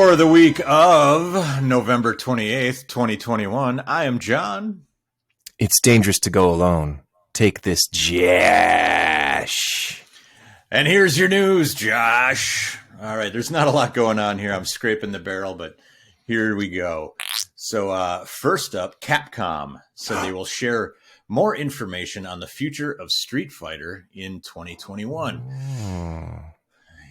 For the week of November 28th, 2021, I am John. It's dangerous to go alone. Take this, Josh. And here's your news, Josh. All right, there's not a lot going on here. I'm scraping the barrel, but here we go. So first up, Capcom said they will share more information on the future of Street Fighter in 2021.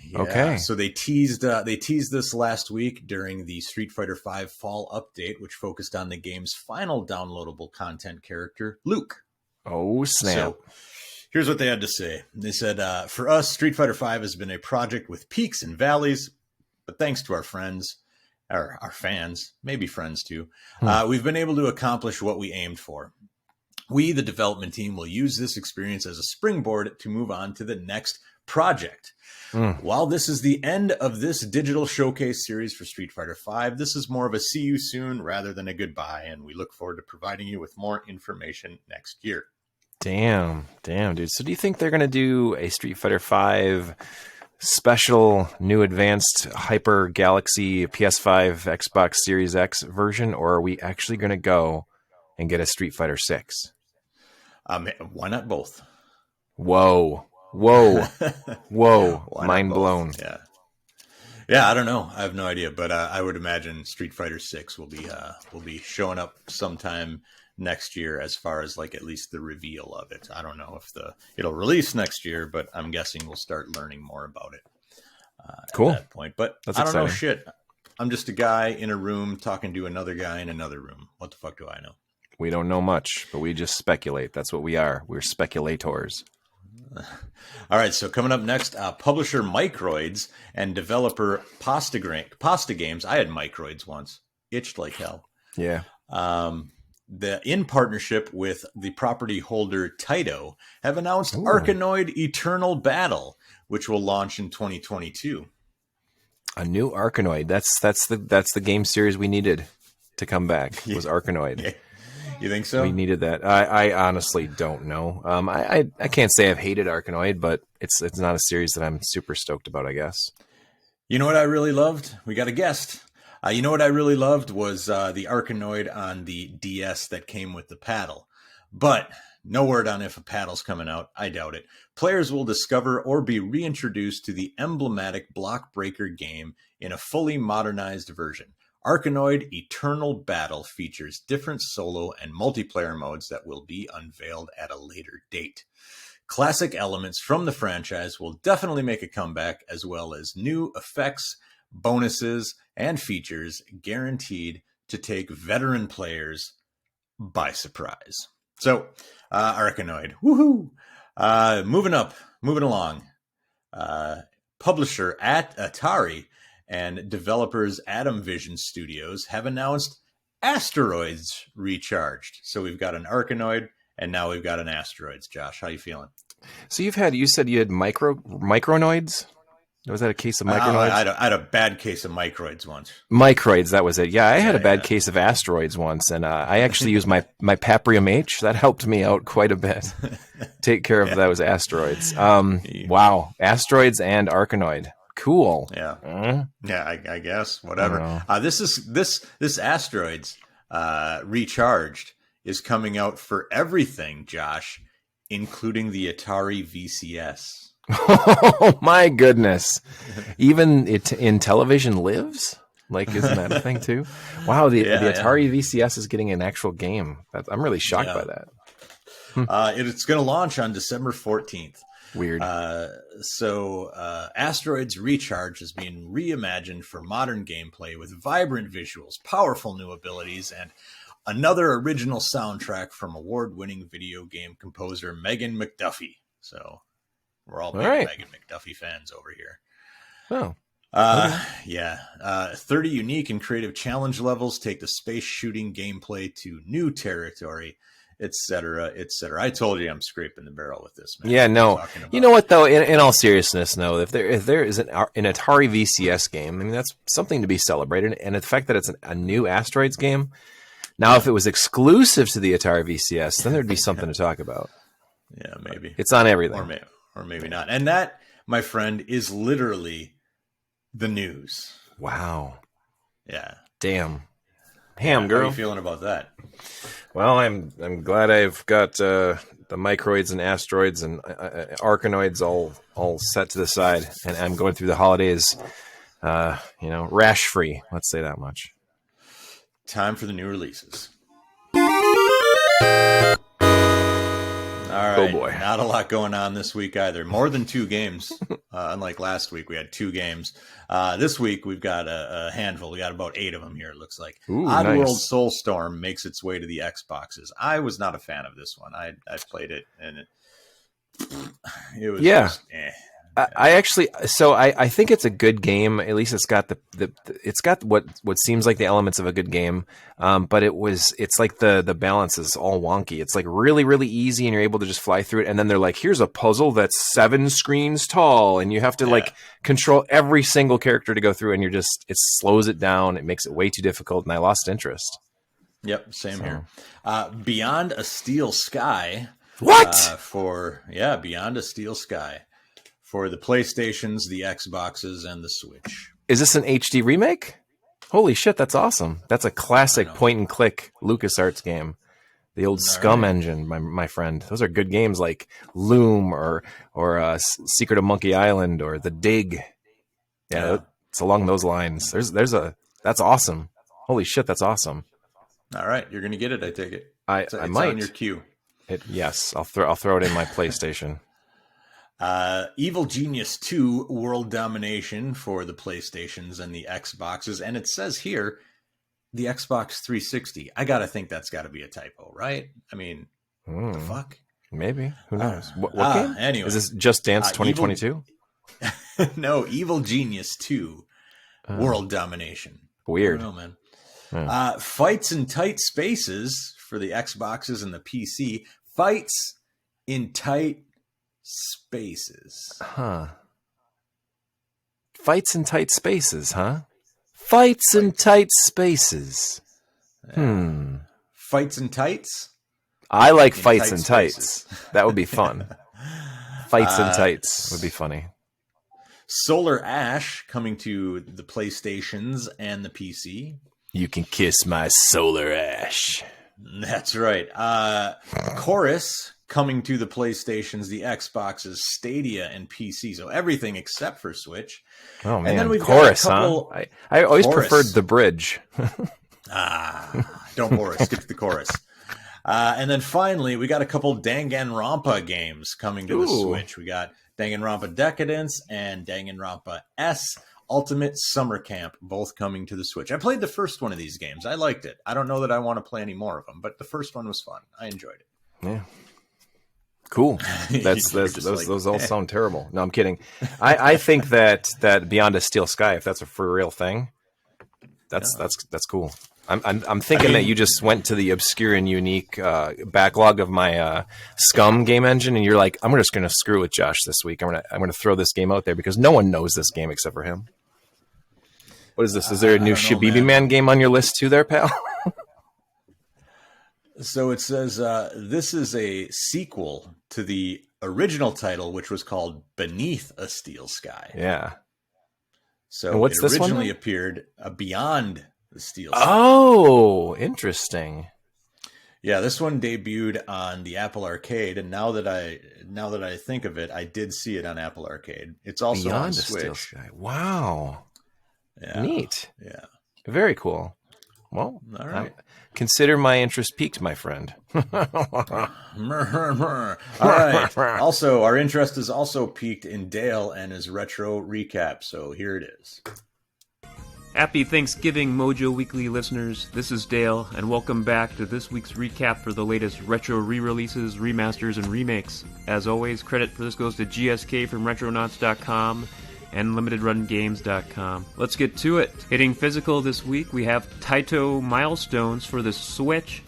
Yeah, okay. So they teased this last week during the Street Fighter V Fall Update, which focused on the game's final downloadable content character, Luke. Oh, snap. So here's what they had to say. They said, for us, Street Fighter V has been a project with peaks and valleys, but thanks to our friends, our fans, maybe friends too, we've been able to accomplish what we aimed for. We, the development team, will use this experience as a springboard to move on to the next project. While this is the end of this digital showcase series for Street Fighter V, this is more of a see you soon rather than a goodbye, and we look forward to providing you with more information next year. Damn, dude. So do you think they're going to do a Street Fighter V special new advanced Hyper Galaxy PS5 Xbox Series X version, or are we actually going to go and get a Street Fighter 6? Why not both? Whoa. Mind blown. Yeah, I don't know. I have no idea, but I would imagine Street Fighter 6 will be showing up sometime next year, as far as like at least the reveal of it. I don't know if it'll release next year, but I'm guessing we'll start learning more about it cool. at that point. But that's I don't know exciting. shit. I'm just a guy in a room talking to another guy in another room. What the fuck do I know? We don't know much, but we just speculate. That's what we are. We're speculators. All right, so coming up next, publisher Microids and developer Pasta Games. I had Microids once. Itched like hell. Yeah. In partnership with the property holder Taito, have announced Arkanoid Eternal Battle, which will launch in 2022. A new Arkanoid. That's the game series we needed to come back. Was Arkanoid. Yeah. You think so? We needed that. I honestly don't know. I can't say I've hated Arkanoid, but it's not a series that I'm super stoked about, I guess. You know what I really loved? We got a guest. You know what I really loved was the Arkanoid on the DS that came with the paddle. But no word on if a paddle's coming out. I doubt it. Players will discover or be reintroduced to the emblematic block breaker game in a fully modernized version. Arkanoid Eternal Battle features different solo and multiplayer modes that will be unveiled at a later date. Classic elements from the franchise will definitely make a comeback, as well as new effects, bonuses, and features guaranteed to take veteran players by surprise. So, Arkanoid, woohoo! Moving along. Publisher at Atari and developers Atom Vision Studios have announced Asteroids Recharged. So we've got an Arkanoid, and now we've got an Asteroids. Josh, how you feeling? So you said you had micronoids? Was that a case of micronoids? I had a bad case of microids once. Microids, that was it. Yeah, I had a bad case of asteroids once, and I actually used my Paprium H. That helped me out quite a bit. Take care of those asteroids. Wow, asteroids and Arkanoid. Cool. Yeah. I guess whatever. This Asteroids Recharged is coming out for everything, Josh, including the Atari VCS. Oh my goodness! Even in television lives. Like, isn't that a thing too? Wow, the Atari VCS is getting an actual game. I'm really shocked by that. It's going to launch on December 14th. Weird. So Asteroids Recharge is being reimagined for modern gameplay with vibrant visuals, powerful new abilities, and another original soundtrack from award-winning video game composer Megan McDuffie. So we're all big Megan McDuffie fans over here. Oh. 30 unique and creative challenge levels take the space shooting gameplay to new territory, etc., etc. I told you I'm scraping the barrel with this, man. Yeah, no. You know what, though? In all seriousness, no. If there is an Atari VCS game, I mean, that's something to be celebrated. And the fact that it's a new Asteroids game. Now, if it was exclusive to the Atari VCS, then there'd be something to talk about. Yeah, maybe. It's on everything. Or maybe not. And that, my friend, is literally the news. Wow. Yeah. Damn. Ham, girl. How are you feeling about that? Well, I'm glad I've got the microids and asteroids and arkanoids all set to the side, and I'm going through the holidays, rash free. Let's say that much. Time for the new releases. All right. Oh boy. Not a lot going on this week either. More than 2 games. Unlike last week, we had 2 games. This week, we've got a handful. We got about 8 of them here, it looks like. Ooh, Oddworld nice. Soulstorm makes its way to the Xboxes. I was not a fan of this one. I played it, and it was just, I think it's a good game. At least it's got it's got what seems like the elements of a good game. But it's like the balance is all wonky. It's like really, really easy and you're able to just fly through it. And then they're like, here's a puzzle that's 7 screens tall and you have to like control every single character to go through, and it slows it down. It makes it way too difficult. And I lost interest. Yep. Same here. Beyond a Steel Sky. What? Beyond a Steel Sky. For the PlayStations, the Xboxes, and the Switch. Is this an HD remake? Holy shit, that's awesome. That's a classic point-and-click LucasArts game. The old Scum engine, my friend. Those are good games like Loom or Secret of Monkey Island or The Dig. Yeah, it's along those lines. That's awesome. Holy shit, that's awesome. All right, you're going to get it, I take it. I might. It's on your queue. Yes, I'll throw it in my PlayStation. Evil Genius 2 World Domination for the PlayStations and the Xboxes. And it says here, the Xbox 360. I got to think that's got to be a typo, right? I mean, what the fuck? Maybe. Who knows? What game? Anyway. Is this Just Dance 2022? No, Evil Genius 2 World Domination. Weird. I don't know, man. Fights in Tight Spaces for the Xboxes and the PC. Fights in Tight Spaces. Huh. Fights in tight spaces, huh? Fights in tight spaces. Fights in tights? I like fights in tights. That would be fun. Fights in tights would be funny. Solar Ash coming to the PlayStations and the PC. You can kiss my solar ash. That's right. Chorus coming to the PlayStations, the Xboxes, Stadia, and PC. So everything except for Switch. Oh, man. And then we've Chorus, got a couple... huh? I always preferred the bridge. Don't bore us. Skip to the chorus. And then finally, we got a couple Danganronpa games coming to the Switch. We got Danganronpa Decadence and Danganronpa S Ultimate Summer Camp, both coming to the Switch. I played the first one of these games. I liked it. I don't know that I want to play any more of them, but the first one was fun. I enjoyed it. Yeah. Cool. Those all sound terrible. No, I'm kidding. I think that Beyond a Steel Sky, if that's a for real thing, that's cool. I'm thinking that you just went to the obscure and unique backlog of my Scum game engine, and you're like, I'm just gonna screw with Josh this week. I'm gonna throw this game out there because no one knows this game except for him. What is this? Is there a new Shabibi Man game on your list too, there, pal? So it says this is a sequel to the original title, which was called Beneath a Steel Sky. Yeah. So and what's it this originally one? appeared Beyond the Steel Sky. Oh, interesting. Yeah, this one debuted on the Apple Arcade, and now that I think of it, I did see it on Apple Arcade. It's also Beyond on a Switch. Steel Sky. Wow. Yeah. Neat. Yeah. Very cool. Well, all right. Consider my interest piqued, my friend. All right. Also, our interest is also piqued in Dale and his retro recap. So here it is. Happy Thanksgiving, Mojo Weekly listeners. This is Dale, and welcome back to this week's recap for the latest retro re-releases, remasters, and remakes. As always, credit for this goes to GSK from Retronauts.com and LimitedRunGames.com. Let's get to it. Hitting physical this week, we have Taito Milestones for the Switch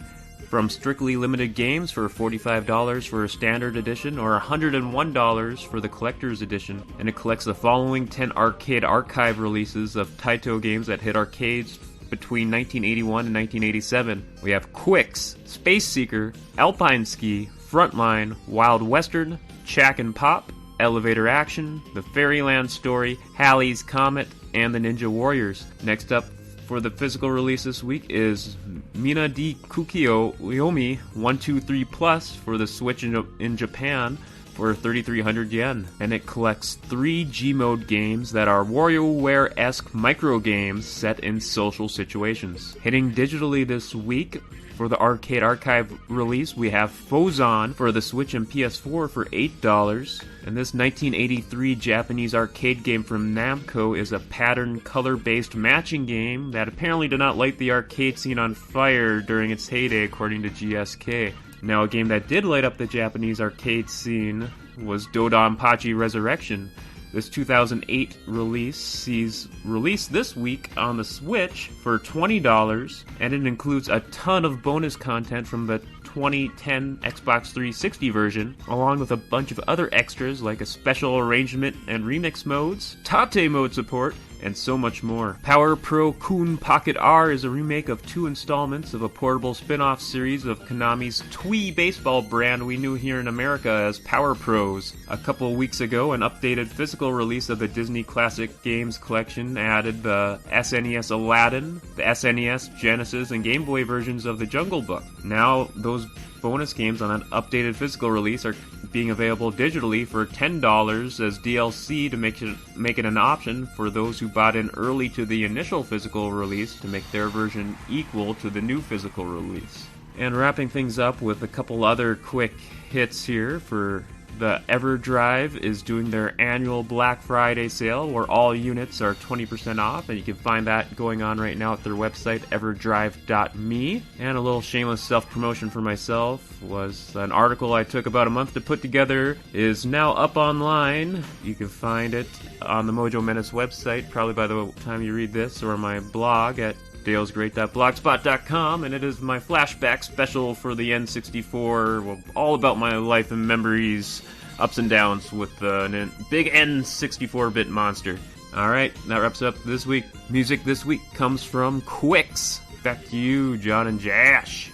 from Strictly Limited Games for $45 for a standard edition or $101 for the collector's edition. And it collects the following 10 arcade archive releases of Taito games that hit arcades between 1981 and 1987. We have Quicks, Space Seeker, Alpine Ski, Frontline, Wild Western, Chack and Pop, Elevator Action, The Fairyland Story, Halley's Comet, and the Ninja Warriors. Next up, for the physical release this week is Mina di Kukio Uyomi 123 Plus for the Switch in Japan for 3,300 yen. And it collects 3 G-mode games that are WarioWare-esque micro games set in social situations. Hitting digitally this week for the Arcade Archive release, we have Fozon for the Switch and PS4 for $8. And this 1983 Japanese arcade game from Namco is a pattern color-based matching game that apparently did not light the arcade scene on fire during its heyday, according to GSK. Now, a game that did light up the Japanese arcade scene was Dodon Pachi Resurrection. This 2008 release sees release this week on the Switch for $20, and it includes a ton of bonus content from the 2010 Xbox 360 version, along with a bunch of other extras like a special arrangement and remix modes, Tate mode support, and so much more. Power Pro Kun Pocket R is a remake of 2 installments of a portable spin-off series of Konami's Twee baseball brand we knew here in America as Power Pros. A couple weeks ago, an updated physical release of the Disney Classic Games collection added the SNES Aladdin, the SNES, Genesis, and Game Boy versions of the Jungle Book. Now, those bonus games on an updated physical release are being available digitally for $10 as DLC to make it an option for those who bought in early to the initial physical release to make their version equal to the new physical release. And wrapping things up with a couple other quick hits here for the EverDrive is doing their annual Black Friday sale where all units are 20% off, and you can find that going on right now at their website, everdrive.me. And a little shameless self-promotion for myself was an article I took about a month to put together is now up online. You can find it on the Mojo Menace website, probably by the time you read this, or my blog at dalesgreat.blogspot.com, and it is my flashback special for the N64, well, all about my life and memories, ups and downs with the big N64-bit monster. Alright, that wraps up this week. Music this week comes from Quicks. Back to you, John and Jash.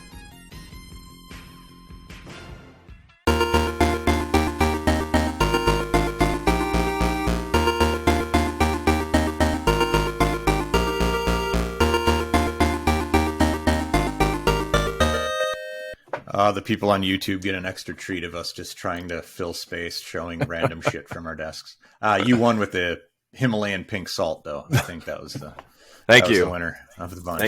The people on YouTube get an extra treat of us just trying to fill space, showing random shit from our desks. You won with the Himalayan pink salt, though. I think that was the the winner of the bunch.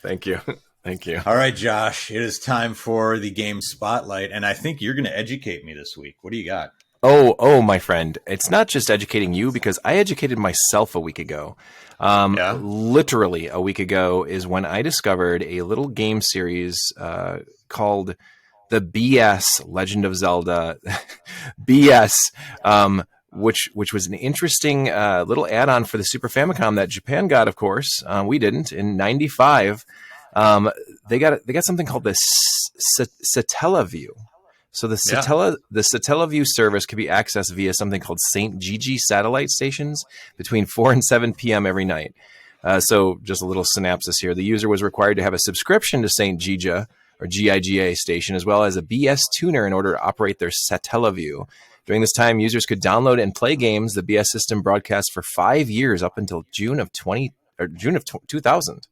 Thank you. All right, Josh, it is time for the game spotlight, and I think you're going to educate me this week. What do you got? Oh, my friend. It's not just educating you, because I educated myself a week ago. Literally a week ago is when I discovered a little game series called the BS Legend of Zelda BS, which was an interesting little add-on for the Super Famicom that Japan got, of course. We didn't. In '95, they got something called the Satellaview. So the Satellaview service could be accessed via something called St. Gigi satellite stations between 4 and 7 p.m. every night. So just a little synopsis here. The user was required to have a subscription to St. Giga or GIGA station, as well as a BS tuner in order to operate their Satellaview. During this time, users could download and play games. The BS system broadcast for 5 years up until June of 2000.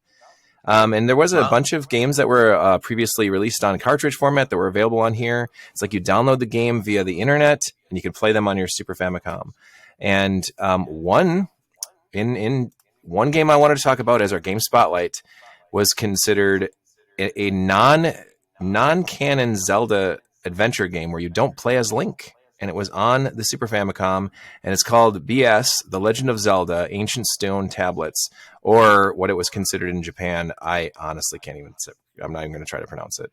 And there was a bunch of games that were previously released on cartridge format that were available on here. It's like you download the game via the internet and you can play them on your Super Famicom. And one game I wanted to talk about as our game spotlight was considered a non-canon Zelda adventure game where you don't play as Link. And it was on the Super Famicom, and it's called BS, The Legend of Zelda, Ancient Stone Tablets, or what it was considered in Japan. I honestly can't even say. I'm not even going to try to pronounce it.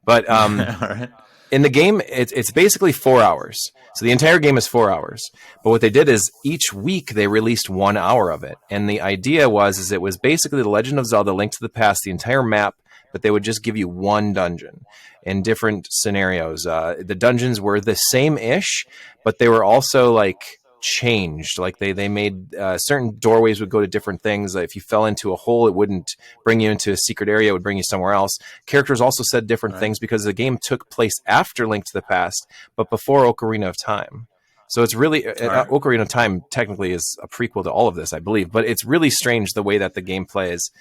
But All right. in the game, it's basically 4 hours. So the entire game is 4 hours. But what they did is each week they released 1 hour of it. And the idea was it was basically The Legend of Zelda, Link to the Past, the entire map, but they would just give you one dungeon in different scenarios. The dungeons were the same-ish, but they were also like changed. Like they made certain doorways would go to different things. If you fell into a hole, it wouldn't bring you into a secret area. It would bring you somewhere else. Characters also said different things because the game took place after Link to the Past, but before Ocarina of Time. So it's really right. Ocarina of Time technically is a prequel to all of this, I believe, but it's really strange the way that the game plays.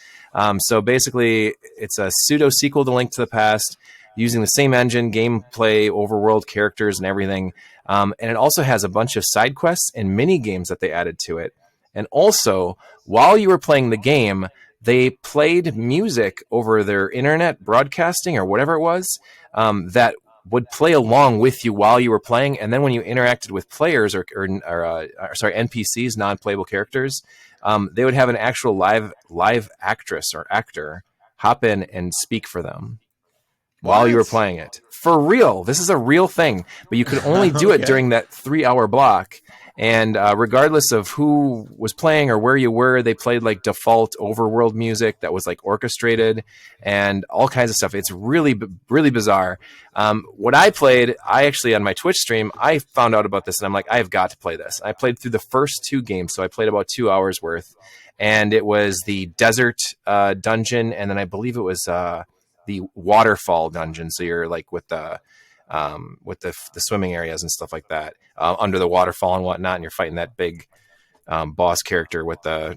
So basically, it's a pseudo sequel to Link to the Past, using the same engine, gameplay, overworld characters, and everything. And it also has a bunch of side quests and mini games that they added to it. And also, while you were playing the game, they played music over their internet broadcasting or whatever it was that would play along with you while you were playing. And then when you interacted with players or NPCs, non-playable characters, they would have an actual live actress or actor hop in and speak for them while you were playing it. For real. This is a real thing, but you could only do it during that 3-hour block. And regardless of who was playing or where you were, they played like default overworld music that was like orchestrated and all kinds of stuff. It's really, really bizarre. What I played, I actually on my Twitch stream, I found out about this and I'm like, I've got to play this. I played through the first 2 games. So I played about 2 hours worth, and it was the desert dungeon. And then I believe it was the waterfall dungeon. So you're like with the swimming areas and stuff like that under the waterfall and whatnot, and you're fighting that big boss character with the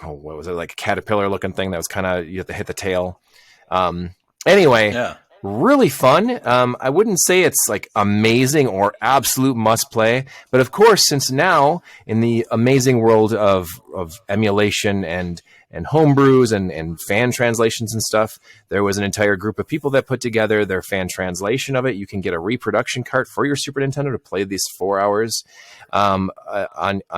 what was it, like a caterpillar looking thing that was kind of, you have to hit the tail. Anyway, really fun. I wouldn't say it's like amazing or absolute must play, but of course, since now in the amazing world of emulation and homebrews and fan translations and stuff, there was an entire group of people that put together their fan translation of it. You can get a reproduction cart for your Super Nintendo to play these 4 hours on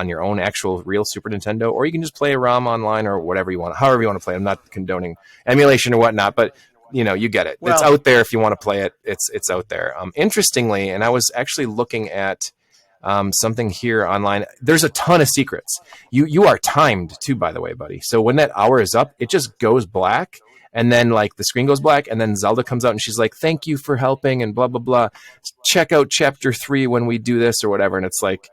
your own actual real Super Nintendo, or you can just play a ROM online or whatever you want, however you want to play. I'm not condoning emulation or whatnot, but you know, you get it. Well, it's out there if you want to play it. It's out there. Interestingly, and I was actually looking at something here online. There's a ton of secrets. You are timed too, by the way, buddy. So when that hour is up, it just goes black, and then like the screen goes black, and then Zelda comes out and she's like, "Thank you for helping," and blah blah blah. Check out chapter 3 when we do this or whatever. And it's like,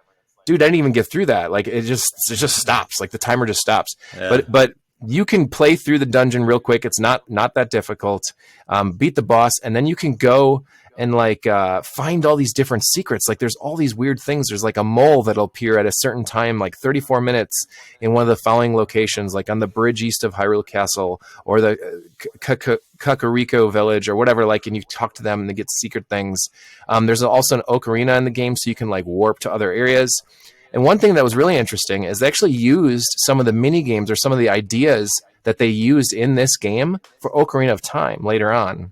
dude, I didn't even get through that. Like it just stops. Like the timer just stops. Yeah. But you can play through the dungeon real quick. It's not that difficult. Beat the boss, and then you can go and like find all these different secrets. Like there's all these weird things. There's like a mole that'll appear at a certain time, like 34 minutes in one of the following locations, like on the bridge east of Hyrule Castle or the Kakariko village or whatever. Like, and you talk to them and they get secret things. There's also an ocarina in the game, so you can like warp to other areas. And one thing that was really interesting is they actually used some of the mini games or some of the ideas that they used in this game for Ocarina of Time later on.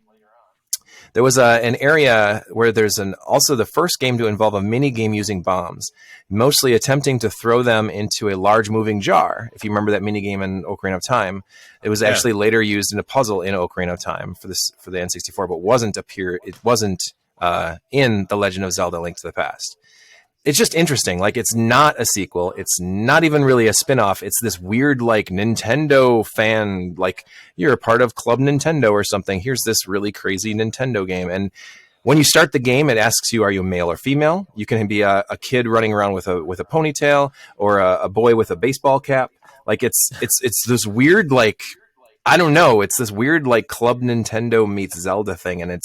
There was an area where there's also the first game to involve a mini game using bombs, mostly attempting to throw them into a large moving jar. If you remember that mini game in Ocarina of Time, it was actually later used in a puzzle in Ocarina of Time for the N64, but wasn't in The Legend of Zelda: Link to the Past. It's just interesting. Like, it's not a sequel. It's not even really a spin-off. It's this weird, like, Nintendo fan, like, you're a part of Club Nintendo or something. Here's this really crazy Nintendo game. And when you start the game, it asks you, are you male or female? You can be a kid running around with a ponytail, or a boy with a baseball cap. Like, it's this weird, like, I don't know. It's this weird, like, Club Nintendo meets Zelda thing. And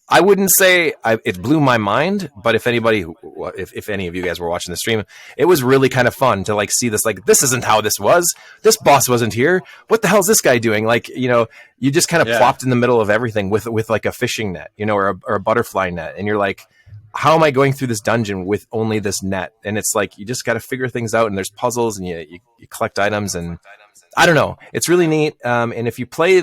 I wouldn't say it blew my mind, but if any of you guys were watching the stream, it was really kind of fun to like see this. Like, this isn't how this was. This boss wasn't here. What the hell is this guy doing? Like, you know, you just kind of plopped in the middle of everything with like a fishing net, you know, or a butterfly net, and you're like, how am I going through this dungeon with only this net? And it's like you just got to figure things out, and there's puzzles, and you collect items, and I don't know. It's really neat. And if you play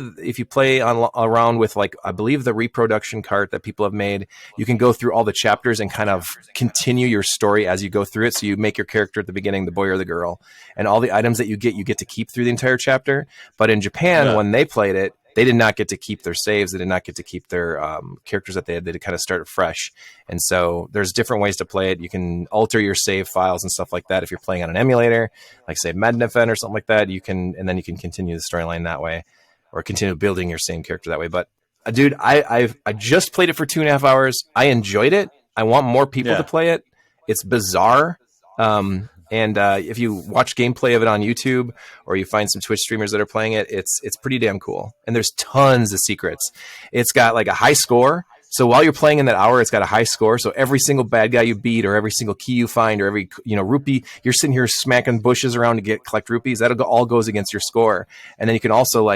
around with, like, I believe the reproduction cart that people have made, you can go through all the chapters and kind of continue your story as you go through it. So you make your character at the beginning, the boy or the girl, and all the items that you get to keep through the entire chapter. But in Japan, when they played it, they did not get to keep their saves. They did not get to keep their characters that they had. They had to kind of start fresh. And so there's different ways to play it. You can alter your save files and stuff like that. If you're playing on an emulator, like say Menace or something like that, and then you can continue the storyline that way, or continue building your same character that way. But dude, I just played it for 2.5 hours. I enjoyed it. I want more people to play it. It's bizarre. And if you watch gameplay of it on YouTube, or you find some Twitch streamers that are playing it, it's pretty damn cool. And there's tons of secrets. It's got like a high score, So while you're playing in that hour, it's got a high score. So every single bad guy you beat, or every single key you find, or every rupee, you're sitting here smacking bushes around to collect rupees. That all goes against your score. And then you can also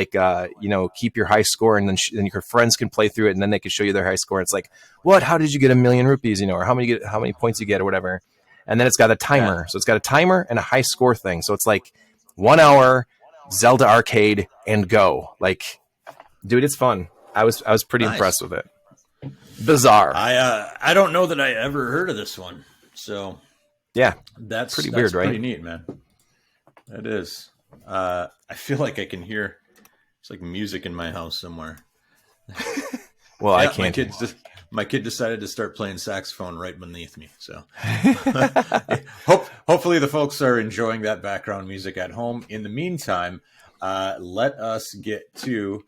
keep your high score, and then your friends can play through it, and then they can show you their high score. It's like, what? How did you get 1,000,000 rupees? Or how many points you get, or whatever. And then it's got a timer. Yeah. So it's got a timer and a high score thing. So it's like 1 hour Zelda arcade and go. Like, dude, it's fun. I was pretty impressed with it. Bizarre. I don't know that I ever heard of this one. So yeah, that's pretty weird, right? Pretty neat, man. It is. I feel like I can hear it's like music in my house somewhere. Well, I can't. My kid decided to start playing saxophone right beneath me. So hopefully the folks are enjoying that background music at home. In the meantime, let us get to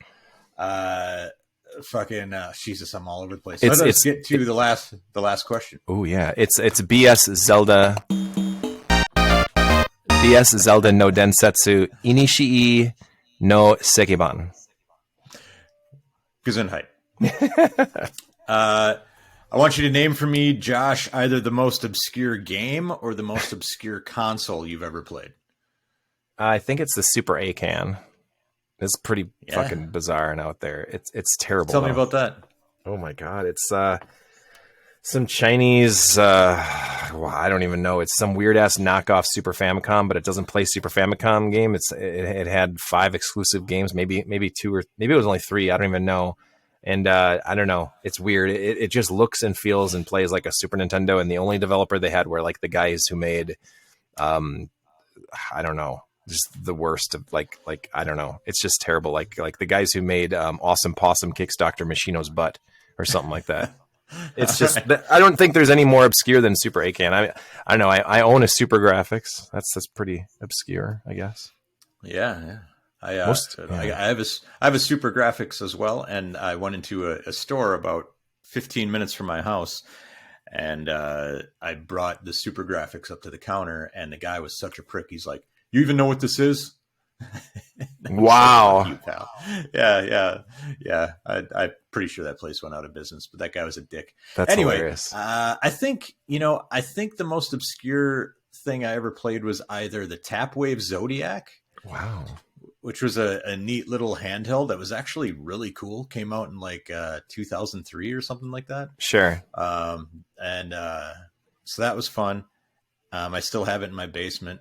Jesus, I'm all over the place. Let's get to the last question. Oh yeah, it's BS Zelda no Densetsu Inishii no Sekiban. Gesundheit. I want you to name for me, Josh, either the most obscure game or the most obscure console you've ever played. I think it's the Super A-Can. It's pretty fucking bizarre and out there. It's terrible. Tell me about that. Oh my god, it's some Chinese. I don't even know. It's some weird ass knockoff Super Famicom, but it doesn't play Super Famicom game. It had 5 exclusive games, maybe 2 or maybe it was only 3. I don't even know. And I don't know. It's weird. It just looks and feels and plays like a Super Nintendo. And the only developer they had were like the guys who made, I don't know. Just the worst of like I don't know. It's just terrible. Like the guys who made Awesome Possum Kicks Dr. Machino's butt or something like that. It's just I don't think there's any more obscure than Super A-Can. I don't know. I own a Super Graphics. That's pretty obscure, I guess. Yeah. I have a Super Graphics as well, and I went into a store about 15 minutes from my house. And I brought the Super Graphics up to the counter, and the guy was such a prick. He's like, "You even know what this is?" Wow. Like, you, pal. Yeah. I'm pretty sure that place went out of business, but that guy was a dick. That's hilarious. I think the most obscure thing I ever played was either the Tapwave Zodiac. Wow. Which was a neat little handheld that was actually really cool. Came out in like 2003 or something like that. Sure. So that was fun. I still have it in my basement.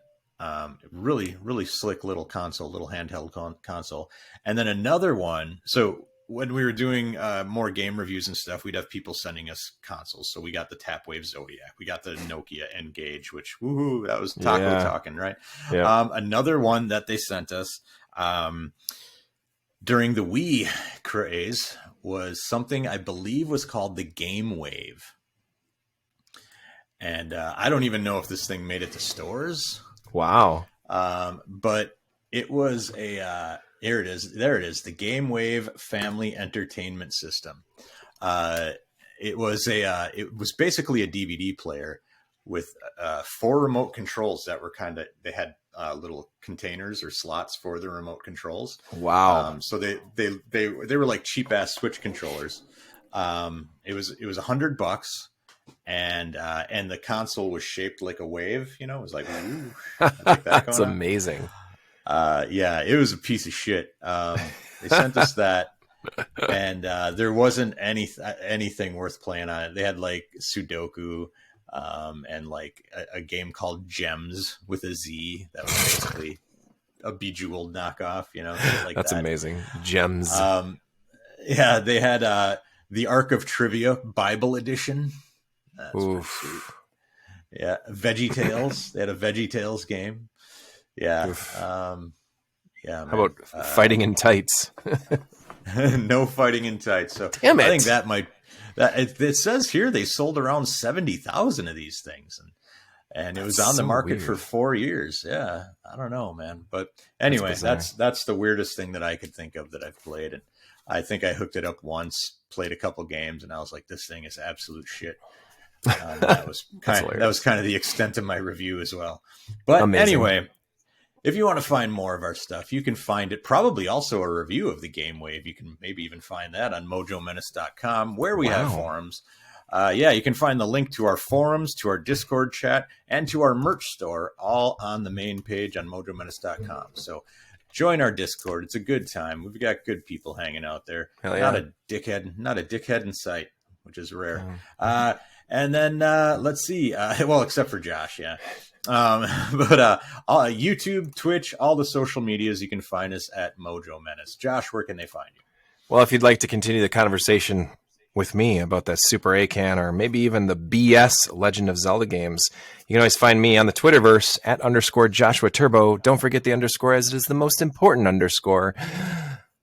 Really, really slick little console, little handheld console. And then another one. So when we were doing more game reviews and stuff, we'd have people sending us consoles. So we got the Tapwave Zodiac. We got the Nokia N-Gage, which, woohoo, that was taco talking, right? Yeah. Another one that they sent us during the Wii craze was something I believe was called the Game Wave. And I don't even know if this thing made it to stores. Wow. But it was there it is. The Game Wave Family Entertainment System. It was basically a DVD player with 4 remote controls that were they had little containers or slots for the remote controls. Wow. So they were like cheap ass Switch controllers. It was $100. And the console was shaped like a wave, it was like, ooh, that's amazing. It was a piece of shit. They sent us that, and there wasn't anything worth playing on it. They had like Sudoku, and like a game called Gems with a Z that was basically a Bejeweled knockoff, like that's that. Amazing. Gems. They had the Ark of Trivia Bible Edition. Oof. Yeah, VeggieTales. They had a VeggieTales game. Yeah. How about fighting in tights? No fighting in tights. So damn it. I think it says here they sold around 70,000 of these things, and it was on the market for 4 years. Yeah, I don't know, man. But anyway, that's the weirdest thing that I could think of that I've played, and I think I hooked it up once, played a couple games, and I was like, this thing is absolute shit. That was kind of the extent of my review as well. But anyway, if you want to find more of our stuff, you can find it, probably also a review of the Game Wave. You can maybe even find that on mojomenace.com, where we have forums. You can find the link to our forums, to our Discord chat, and to our merch store, all on the main page on mojomenace.com. So join our Discord. It's a good time. We've got good people hanging out there. Not a dickhead in sight, which is rare. And then let's see. Well, except for Josh, yeah. But YouTube, Twitch, all the social medias, you can find us at Mojo Menace. Josh, where can they find you? Well, if you'd like to continue the conversation with me about that Super ACAN or maybe even the BS Legend of Zelda games, you can always find me on the Twitterverse at _Joshua Turbo. Don't forget the underscore, as it is the most important underscore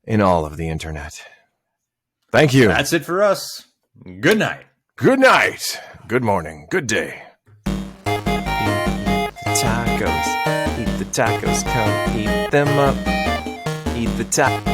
in all of the internet. Thank you. That's it for us. Good night. Good night. Good morning. Good day. Eat the tacos. Come eat them up. Eat the tacos.